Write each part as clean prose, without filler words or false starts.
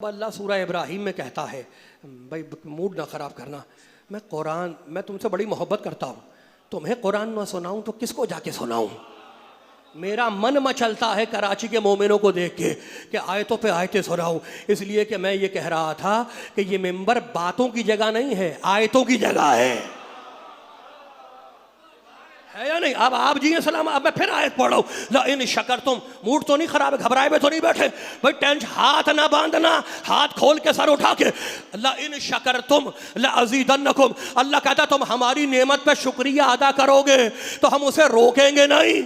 अल्लाह सूरह इब्राहिम में कहता है, भाई मूड ना ख़राब करना, मैं तुमसे बड़ी मोहब्बत करता हूँ, तुम्हें कुरान ना सुनाऊँ तो किसको जाके सुनाऊँ। मेरा मन मचलता है कराची के मोमिनों को देख के कि आयतों पे आयतें सुनाऊँ, इसलिए कि मैं ये कह रहा था कि ये मिंबर बातों की जगह नहीं है, आयतों की जगह है या नहीं। अब आप जी सलाम, अब मैं फिर आयत पढ़ रहा हूँ, ला इन शकर तुम, मूड तो नहीं खराब है, घबराए में तो नहीं बैठे भाई, टेंशन हाथ ना बांधना, हाथ खोल के सर उठा के, ला इन शकर तुम ला अज़ीदन्नकुम। अल्लाह कहता तुम हमारी नेमत पे शुक्रिया अदा करोगे तो हम उसे रोकेंगे नहीं।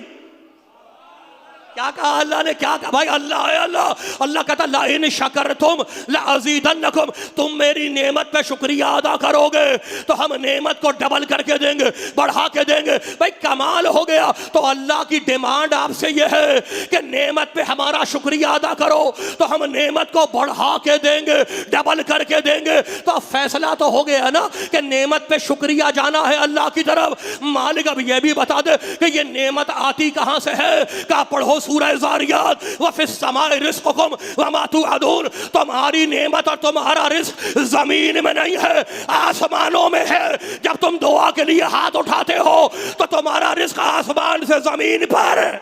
क्या कहा अल्लाह ने, क्या कहा भाई, अल्लाह है अल्लाह। अल्लाह कहता ला इन शकर तुम ला अज़ीदन्नकुम, तुम मेरी नेमत पे शुक्रिया अदा करोगे तो हम नेमत को डबल करके देंगे, बढ़ा के देंगे। भाई कमाल हो गया। तो अल्लाह की डिमांड आपसे यह है कि नेमत पे हमारा शुक्रिया अदा करो तो हम नेमत को बढ़ा के देंगे, डबल करके देंगे। तो फैसला तो हो गया ना कि नेमत पे शुक्रिया जाना है अल्लाह की तरफ। मालिक अब यह भी बता दे कि ये नेमत आती कहां से है। क्या पढ़ो सूरह ज़ारियात, व फिस समाए रिज़्क़ुकुम व मा तुअदून। तुम्हारी नेमत और तुम्हारा रिज़्क़ जमीन में नहीं है, आसमानों में है। जब तुम दुआ के लिए हाथ उठाते हो तो तुम्हारा रिज़्क़ आसमान से जमीन पर।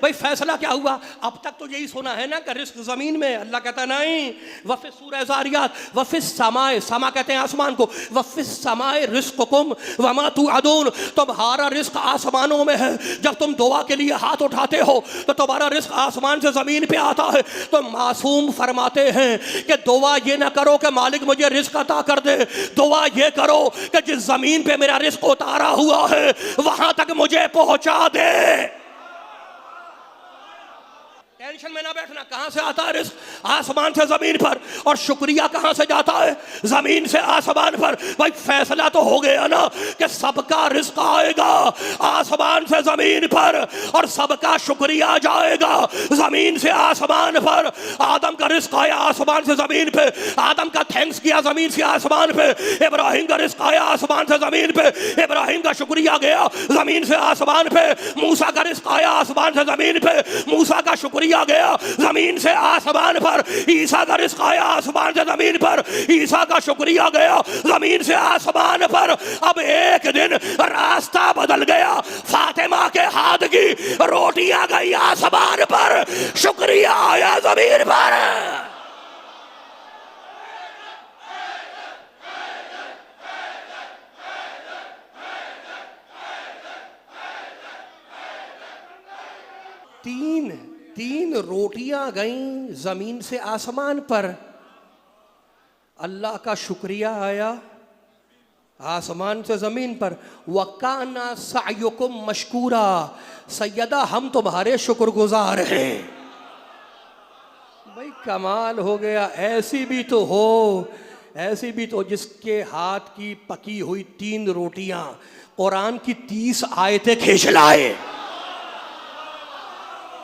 भाई फैसला क्या हुआ। अब तक तो यही सुना है ना कि रिस्क जमीन में। अल्लाह कहता नहीं, वफिस सूरह ज़ारियात, वफिस समाए, समा कहते हैं आसमान को, वफिस समाए रिज़्क़ुकुम वमा तुअदून। तुम्हारा रिस्क आसमानों में है। जब तुम दुआ के लिए हाथ उठाते हो तो तुम्हारा रिस्क आसमान से जमीन पे आता है। तो मासूम फरमाते हैं कि दुआ ये ना करो कि मालिक मुझे रिस्क अता कर दे, दुआ ये करो कि जिस जमीन पे मेरा रिस्क उतारा हुआ है वहां तक मुझे पहुंचा दे। टेंशन में ना बैठना। कहां से आता है रिस्क? आसमान से जमीन पर। और शुक्रिया कहां से जाता है? जमीन से आसमान पर। भाई फैसला तो हो गया ना कि सबका रिस्क आएगा आसमान से जमीन पर और सबका शुक्रिया जाएगा जमीन से आसमान पर। आदम का रिस्क आया आसमान से जमीन पे, आदम का थैंक्स किया जमीन से आसमान पे। इब्राहिम का रिस्क आया आसमान से जमीन पे, इब्राहिम का शुक्रिया गया जमीन से आसमान पे। मूसा का रिस्क आया आसमान से जमीन पे, मूसा का शुक्रिया गया जमीन से आसमान पर। ईसा का रिस्क आया आसमान से जमीन पर, ईसा का शुक्रिया गया जमीन से आसमान पर। अब एक दिन रास्ता बदल गया, फातिमा के हाथ की रोटियां गई आसमान पर, शुक्रिया आया जमीन पर। तीन रोटियां गईं जमीन से आसमान पर। अल्लाह का शुक्रिया आया आसमान से जमीन पर। वकाना सायुकुम मशकूरा, सैयदा हम तुम्हारे शुक्रगुजार हैं। भाई कमाल हो गया। ऐसी भी तो हो, ऐसी भी तो जिसके हाथ की पकी हुई 3 रोटियां कुरान की 30 आयतें खींच लाए।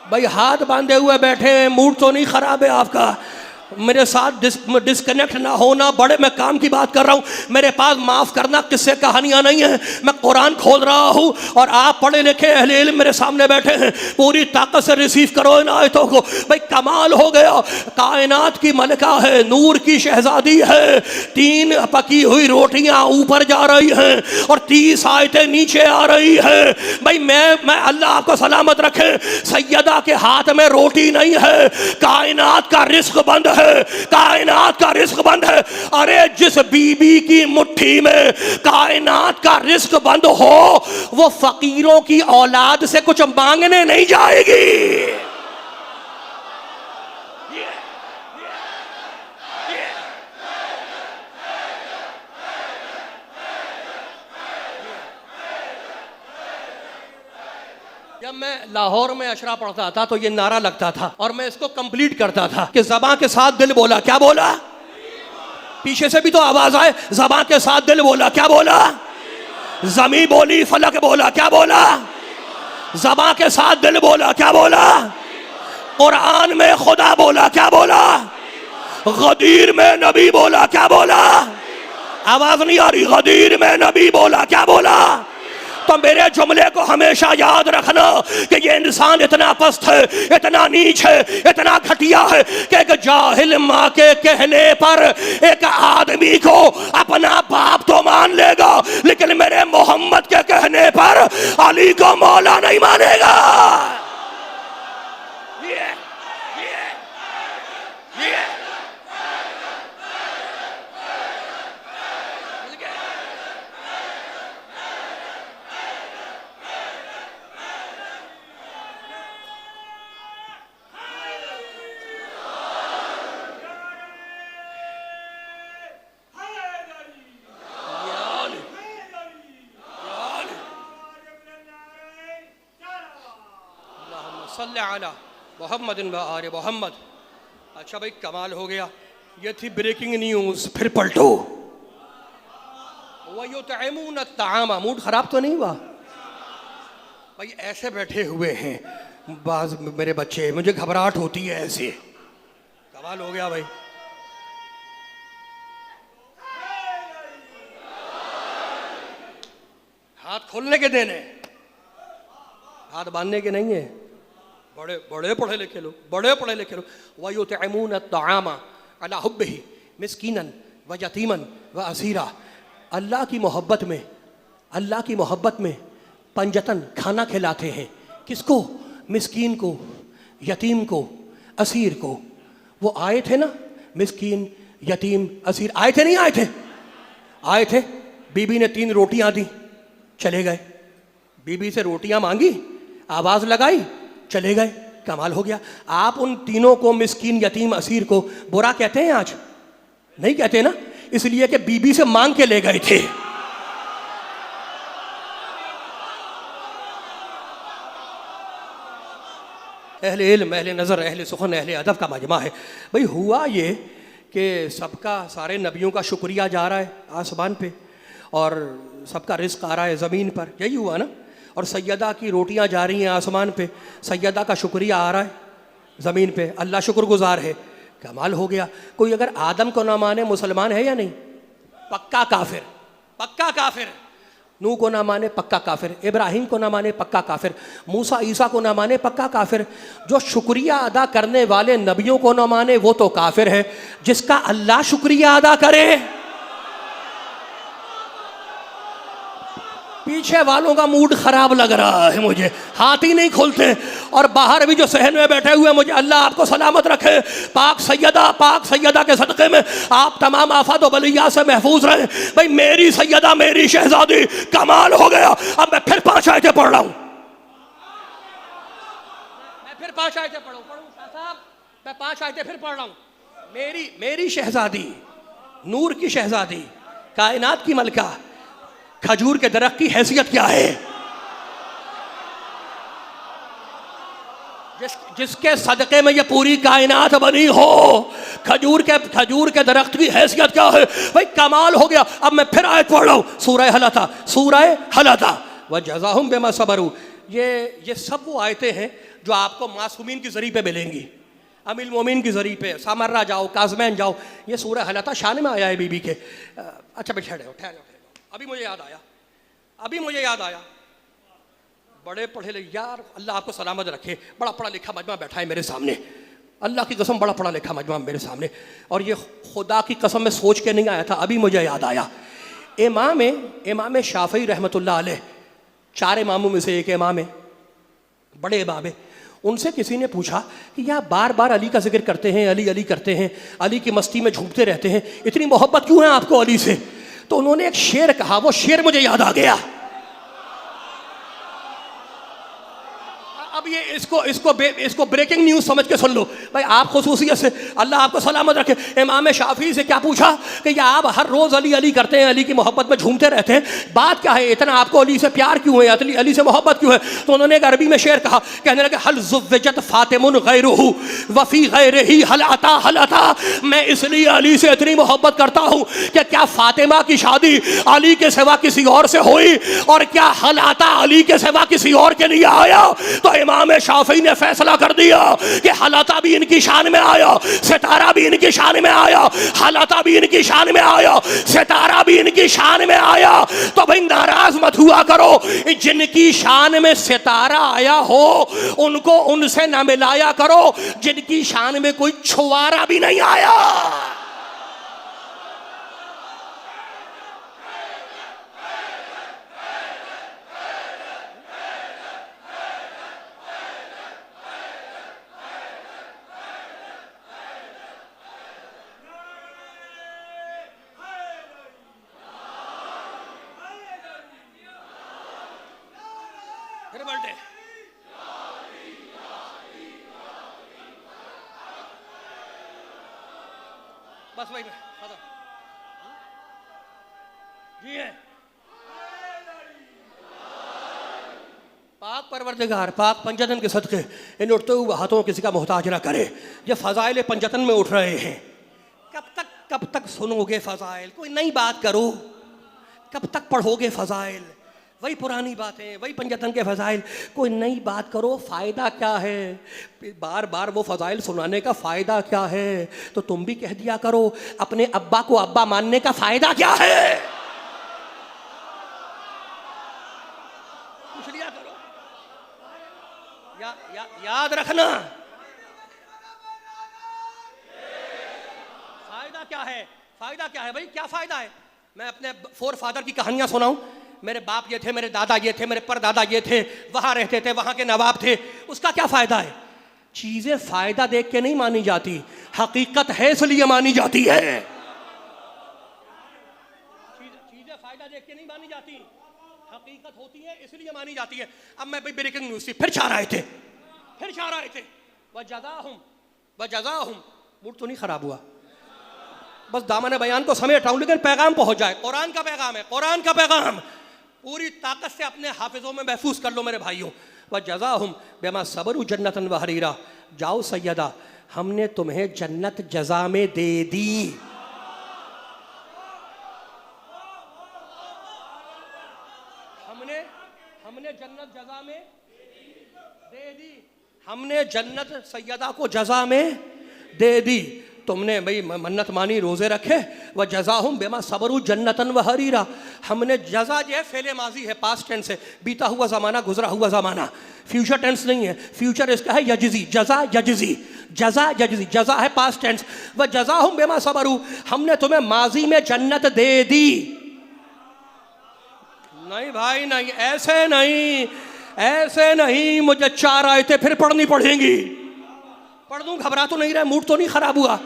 भाई हाथ बांधे हुए बैठे हैं, मूड तो नहीं खराब है आपका। मेरे साथ डिस्कनेक्ट ना होना, बड़े मैं काम की बात कर रहा हूँ। मेरे पास माफ करना किस्से कहानियां नहीं है। मैं कुरान खोल रहा हूँ और आप पढ़े लिखे अहले इल्म मेरे सामने बैठे हैं। पूरी ताकत से रिसीव करो इन आयतों को। भाई कमाल हो गया। कायनात की मलिका है, नूर की शहजादी है। 3 पकी हुई रोटियां ऊपर जा रही हैं और 30 आयतें नीचे आ रही है। भाई मैं अल्लाह आपको सलामत रखे, सैयदा के हाथ में रोटी नहीं है, कायनात का रिस्क बंद है, कायनात का रिस्क बंद है। अरे जिस बीबी की मुट्ठी में कायनात का रिस्क बंद हो वो फकीरों की औलाद से कुछ मांगने नहीं जाएगी। जब मैं लाहौर में अशरा पढ़ता था तो ये नारा लगता था और मैं इसको कंप्लीट करता था कि ज़बां के साथ दिल बोला। क्या बोला? पीछे से भी तो आवाज आए। ज़बां के साथ दिल बोला। क्या बोला? ज़मी बोली, फलक बोला। क्या बोला? ज़बां के साथ दिल बोला। क्या बोला? कुरान में खुदा बोला। क्या बोला? गदीर में नबी बोला। क्या बोला? आवाज नहीं आ रही। गदीर में नबी बोला। क्या बोला? तो मेरे जुमले को हमेशा याद रखना कि ये इंसान इतना पस्त है, इतना नीच है, इतना घटिया है कि एक जाहिल माँ के कहने पर एक आदमी को अपना बाप तो मान लेगा, लेकिन मेरे मोहम्मद के कहने पर अली को मौला नहीं मानेगा। मोहम्मद मोहम्मद। अच्छा भाई कमाल हो गया, ये थी ब्रेकिंग न्यूज। फिर पलटो, वयुतइमून अत्ताआम। मूड खराब तो नहीं हुआ भाई? ऐसे बैठे हुए हैं बाज मेरे बच्चे, मुझे घबराहट होती है ऐसे। कमाल हो गया भाई। हाथ खोलने के देने, हाथ बांधने के नहीं है। बड़े बड़े पढ़े लिखे लोग, बड़े पढ़े लिखे लोग। वयुतइमून अत्ताआम अला हुब्बिही मिस्कीनन व यतीमन व असीरा। अल्लाह की मोहब्बत में, अल्लाह की मोहब्बत में पंजतन खाना खिलाते हैं। किसको? मिस्कीन को, यतीम को, असीर को। वो आए थे ना, मिस्कीन यतीम असीर आए थे, नहीं आए थे? आए थे। बीबी ने 3 रोटियां दी, चले गए। बीबी से रोटियां मांगी, आवाज लगाई, चले गए। कमाल हो गया। आप उन तीनों को, मिस्कीन यतीम असीर को, बुरा कहते हैं आज? नहीं कहते ना, इसलिए कि बीबी से मांग के ले गए थे। अहले इल्म, अहले नज़र, अहले सुखन, अहले अदब का मजमा है भाई। हुआ ये कि सबका, सारे नबियों का शुक्रिया जा रहा है आसमान पे और सबका रिस्क आ रहा है ज़मीन पर। यही हुआ ना। और सैयदा की रोटियां जा रही हैं आसमान पे, सैयदा का शुक्रिया आ रहा है ज़मीन पे। अल्लाह शुक्रगुजार है। कमाल हो गया। कोई अगर आदम को ना माने मुसलमान है या नहीं? पक्का काफिर, पक्का काफिर। नूह को ना माने पक्का काफिर, इब्राहिम को ना माने पक्का काफिर, मूसा ईसा को ना माने पक्का काफिर। जो शुक्रिया अदा करने वाले नबियों को ना माने वो तो काफिर है। जिसका अल्लाह शुक्रिया अदा करे, पीछे वालों का मूड खराब लग रहा है मुझे, हाथ ही नहीं खुलते। और बाहर भी जो सहन में बैठे हुए, मुझे अल्लाह आपको सलामत रखे। पाक सैयदा के सदक़े में आप तमाम आफत व बलिया से महफूज रहे भाई। मेरी सैयदा, मेरी शहजादी। कमाल हो गया। अब मैं फिर 5 आयतें पढ़ रहा हूं, मैं फिर 5 आयतें पढ़ूं साहब, मैं 5 आयतें फिर पढ़ रहा हूं। मेरी शहजादी, नूर की शहजादी, कायनात की मलका, खजूर के दरख्त की हैसियत क्या है? जिसके सदक़े में ये पूरी कायनात बनी हो, खजूर के दरख्त की हैसियत क्या है भाई? कमाल हो गया। अब मैं फिर आयत पढ़ रहा हूं, सूरह हलता व जज़ाहुम बिमा सबरू। ये सब वो आयतें हैं जो आपको मासूमीन की ज़री पे मिलेंगी। अमील मोमिन की ज़री पे, सामर्रा जाओ, काज़मैन जाओ। ये सूरह हलता शान में आया है बीबी के। अच्छा भाई ठहरो, अभी मुझे याद आया, बड़े पढ़े लिखे यार, अल्लाह आपको सलामत रखे। बड़ा पढ़ा लिखा मजमा बैठा है मेरे सामने, अल्लाह की कसम, बड़ा पढ़ा लिखा मजमा मेरे सामने। और ये खुदा की कसम में सोच के नहीं आया था, अभी मुझे याद आया। इमाम शाफई रहमतुल्लाह अलैह, 4 इमामों में से एक इमाम है, बड़े इमाम है। उनसे किसी ने पूछा कि यार बार बार अली का जिक्र करते हैं, अली करते हैं, अली की मस्ती में झूमते रहते हैं, इतनी मोहब्बत क्यों है आपको अली से? तो उन्होंने एक शेर कहा, वो शेर मुझे याद आ गया। अब ये इसको ब्रेकिंग न्यूज समझ के सुन लो भाई। आप खुसूसियत से, अल्लाह आपको सलामत रखे, इमाम शाफी से क्या पूछा कि ये आप हर रोज अली करते हैं, अली की मोहब्बत में झूमते रहते हैं, बात क्या है? इतना आपको अली से प्यार क्यों है, अली से मोहब्बत क्यों है? तो उन्होंने एक अरबी में शेर कहा, कहने लगे हल ज़ुव्विजत फातिमुन गैरुहु वफी गैरिही हल अता। मैं इसलिए अली से इतनी मोहब्बत करता हूँ कि क्या फातिमा की शादी अली के सिवा किसी और से हुई, और क्या हल अता अली के सिवा किसी और के लिए आया? तो इमाम इमाम शाफी ने फैसला कर दिया कि हलाता भी इनकी शान में आया, सितारा भी इनकी शान में आया, हलाता भी इनकी शान में आया, सितारा भी इनकी शान में आया। तो भाई नाराज मत हुआ करो, जिनकी शान में सितारा आया हो उनको उनसे न मिलाया करो जिनकी शान में कोई छुआरा भी नहीं आया। फिर बल्टे बस भाई जी है। पाक परवरदिगार पाक पंजतन के सदके इन उठते हुए हाथों किसी का मोहताज ना करे। ये फजाइल पंजतन में उठ रहे हैं, कब तक सुनोगे फजाइल? कोई नई बात करो, कब तक पढ़ोगे फजाइल? वही पुरानी बातें, वही पंजतन के फजाइल, कोई नई बात करो। फ़ायदा क्या है? बार बार वो फजाइल सुनाने का फ़ायदा क्या है? तो तुम भी कह दिया करो, अपने अब्बा को अब्बा मानने का फ़ायदा क्या है? पूछ लिया करो। याद रखना, फ़ायदा क्या है? फ़ायदा क्या है भाई? क्या फ़ायदा है? मैं अपने फोर फादर की कहानियां सुनाऊं? मेरे बाप ये थे, मेरे दादा ये थे, मेरे परदादा ये थे, वहां रहते थे, वहां के नवाब थे, उसका क्या फायदा है? चीजें फायदा देख के नहीं मानी जाती, हकीकत है इसलिए मानी जाती है। चीजें फायदा देख के नहीं मानी जाती, हकीकत होती है इसलिए मानी जाती है। अब मैं भाई ब्रेकिंग न्यूज से फिर चाह रहे थे वजज़ाहुम, मूड तो नहीं खराब हुआ, बस दामन बयान को समेट रहा हूं, लेकिन पैगाम पहुंच जाए। कुरान का पैगाम है, कुरान का पैगाम पूरी ताकत से अपने हाफिजों में महफूज कर लो मेरे भाइयों। वजज़ाहुम बिमा सबरू जन्नतन व हरीरा, जाओ सैयदा हमने तुम्हें जन्नत जजा में दे दी। हमने जन्नत जजा में दे दी, हमने जन्नत सैयदा को जजा में दे दी। तुमने भाई मन्नत मानी, रोजे रखे, वह जज़ाहुम बिमा सबरू जन्नतन व हरीरा। हमने जज़ा जो है फेले माजी है, पास्ट टेंस है, बीता हुआ ज़माना, गुजरा हुआ ज़माना, फ्यूचर टेंस नहीं है। फ्यूचर इसका है यजज़ी, जज़ा यजज़ी, जज़ा यजज़ी, जज़ा है पास्ट टेंस। वह जज़ाहुम बिमा सबरू, हमने तुम्हें माजी में जन्नत दे दी। नहीं भाई नहीं, ऐसे नहीं, मुझे 4 आयतें फिर पढ़नी पड़ेंगी। पढ़ दूं, घबरा तो नहीं रहे, मूड तो नहीं खराब हुआ,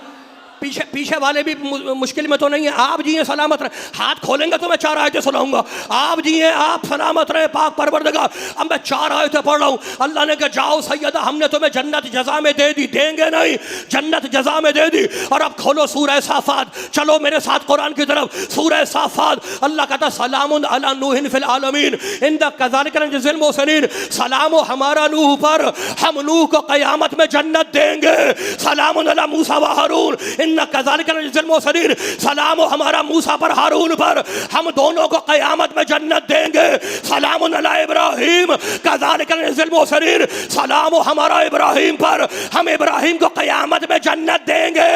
पीछे वाले भी मुश्किल में तो नहीं है। आप जी हैं सलामत रहे, हाथ खोलेंगे तो मैं 4 आयतें सुनाऊंगा। आप जी हैं, आप सलामत रहे पाक परवरदिगार। अब मैं 4 आयतें पढ़ रहा हूं। अल्लाह ने कहा जाओ सैयदा हमने तुम्हें जन्नत जजा में दे दी, देंगे नहीं, जन्नत जजा में दे दी। और अब खोलो सूरह साफात, चलो मेरे साथ कुरान की तरफ। सूरह साफात, अल्लाह कहता सलामुन अला नूहिन फिल आलमीन इंदा कज़ालिका नजज़िल मुहसिनीन, सलाम हमारा नूह पर, हम नूह को क़यामत में जन्नत देंगे। सलामुन अला मूसा व हारून इन्ना कज़ालिका नजज़िल मुहसिनीन, सलाम हमारा मूसा पर, हारून पर, हम दोनों को क़यामत में जन्नत देंगे। सलामुन अला इब्राहीम कज़ालिका नजज़िल मुहसिनीन, सलाम हमारा इब्राहीम पर, हम इब्राहीम को क़यामत में जन्नत देंगे।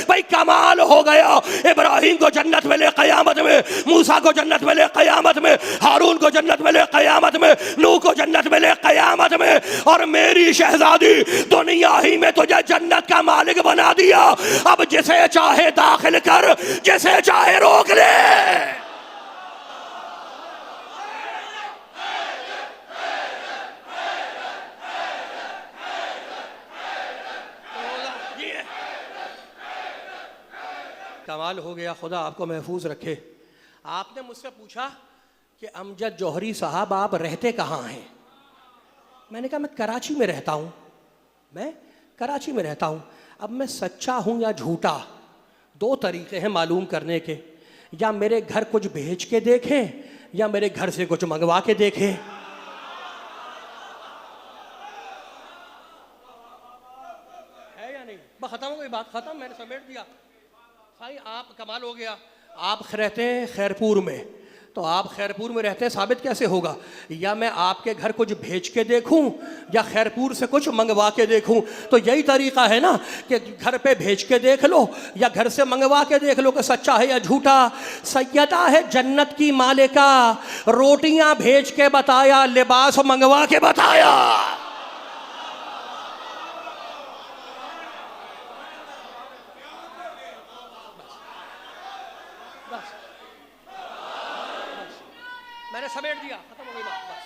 भाई कमाल हो गया, इब्राहीम को जन्नत मिले क़यामत में, मूसा को जन्नत मिले क़यामत में, हारून को जन्नत मिले क़यामत में, नूह को जन्नत मिले क़यामत में। और मेरी शहजादी दुनिया ही में तुझे जन्नत का मालिक बना दिया। अब जिसे चाहे दाखिल कर, जिसे चाहे रोक ले। कमाल हो गया, खुदा आपको महफूज रखे। आपने मुझसे पूछा कि अमजद जौहरी साहब आप रहते कहाँ हैं? मैंने कहा मैं कराची में रहता हूँ, मैं कराची में रहता हूँ। अब मैं सच्चा हूँ या झूठा, 2 तरीके हैं मालूम करने के, या मेरे घर कुछ भेज के देखें या मेरे घर से कुछ मंगवा के देखें। है या नहीं? बस खत्म हो गई बात, खत्म, मैंने समेट दिया। भाई आप कमाल हो गया। आप रहते हैं खैरपुर में, तो आप खैरपुर में रहते हैं, साबित कैसे होगा? या मैं आपके घर कुछ भेज के देखूं या खैरपुर से कुछ मंगवा के देखूं? तो यही तरीका है ना कि घर पे भेज के देख लो या घर से मंगवा के देख लो कि सच्चा है या झूठा। सैयदा है जन्नत की मालिका, रोटियां भेज के बताया, लिबास मंगवा के बताया। मैंने समेट दिया, खत्म हो गई बात, बस।